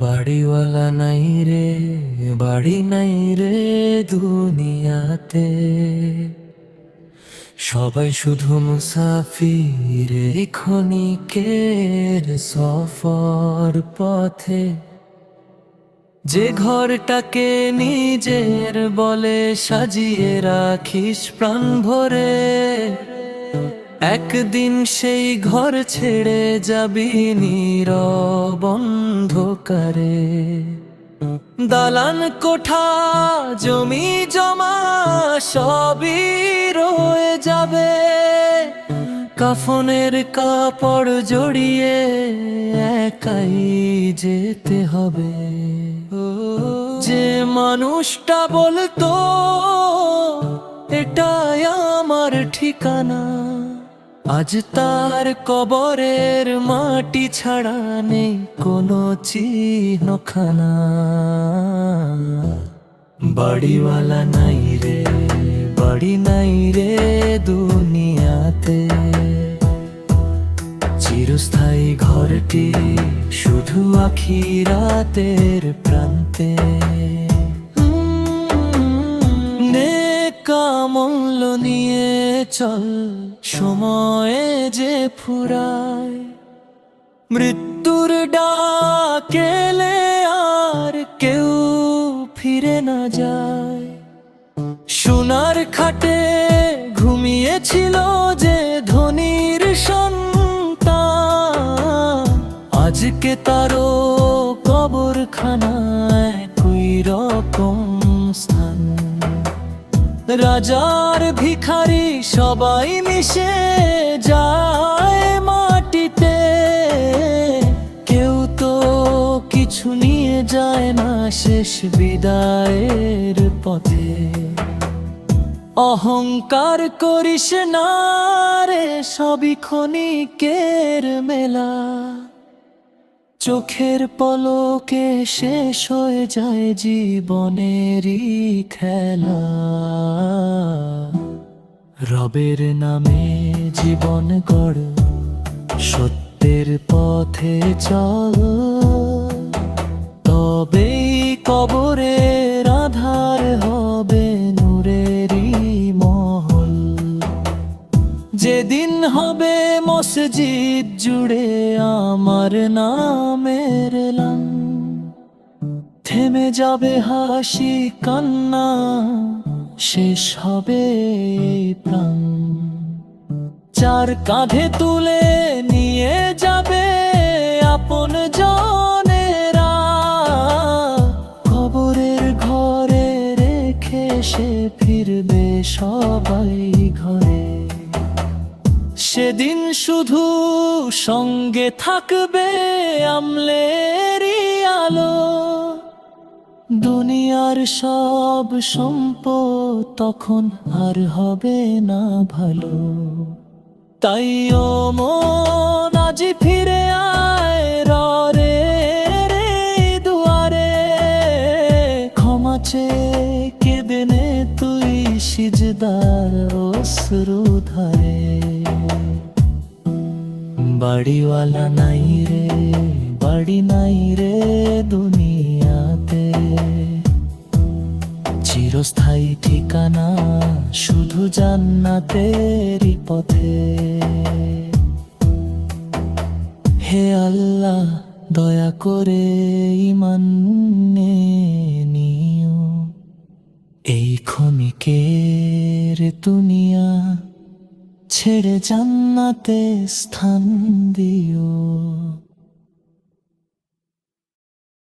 বাড়িওয়ালা নাই রে, বাড়ি নাই রে দুনিয়াতে, সবাই শুধু মুসাফির এই ক্ষণিকের সফর পথে। যে ঘরটাকে নিজের বলে সাজিয়ে রাখিস প্রাণ ভরে, একদিন সেই ঘর ছেড়ে যাবি নীরব অন্ধকারে। দালান কোঠা জমি জমা সবই রয়ে যাবে, কাফনের কাপড় জড়িয়ে একাই যেতে হবে। যে মানুষটা বলতো এটাই আমার ঠিকানা, আজ তার কবরের মাটি ছাড়া নেই কোনো চিহ্নখানা। বাড়িওয়ালা নাই রে, বাড়ি নাই রে দুনিয়াতে, চিরস্থায়ী ঘরটি শুধু আখিরাতের প্রান্তে। নেকামূল্য নিয়ে চল, সময়ে যে ফুরায়, মৃত্যুর ডাক এলে আর কেউ ফিরে না যায়। সোনার খাটে ঘুমিয়েছিল যে ধনীর সন্তান, আজকে তারও কবরখানায় কই রকম স্থান। রাজার ভিখারি সবাই মিশে যায় মাটিতে, কেউ তো কিছু নিয়ে যায় না শেষ বিদায়ের পথে। অহংকার করিস না রে, সবই ক্ষণিকের মেলা, চোখের পলকে শেষ হয়ে যায় জীবনেরই খেলা। রবের নামে জীবন গড়, সত্যের পথে চল, তবেই কবরের আধার হবে নূরেরই মহল। যেদিন হবে মসজিদ জুড়ে আমার নামের লান, থেমে যাবে হাসি কান্না, শেষ হবে প্রাণ। চার কাঁধে তুলে নিয়ে যাবে আপন জনেরা, কবরের ঘরে রেখে সে ফিরবে সবাই ঘরে। সেদিন শুধু সঙ্গে থাকবে আমলেরই আলো, দুনিয়ার সব সম্পদ তখন আর হবে না ভালো। তাই ও মন আজি ফিরে আয় রে রে দুয়ারে, ক্ষমা চেয়ে কেঁদে নে তুই সিজদার অশ্রু ধারে। বাড়িওয়ালা নাই রে, বাড়ি নাই রে দুনিয়াতে, চিরস্থায়ী ঠিকানা শুধু জান্নাতেরই পথে। হে আল্লাহ দয়া করে ঈমান নিও, এই ক্ষণিকের দুনিয়া ছেড়ে জান্নাতে স্থান দিও।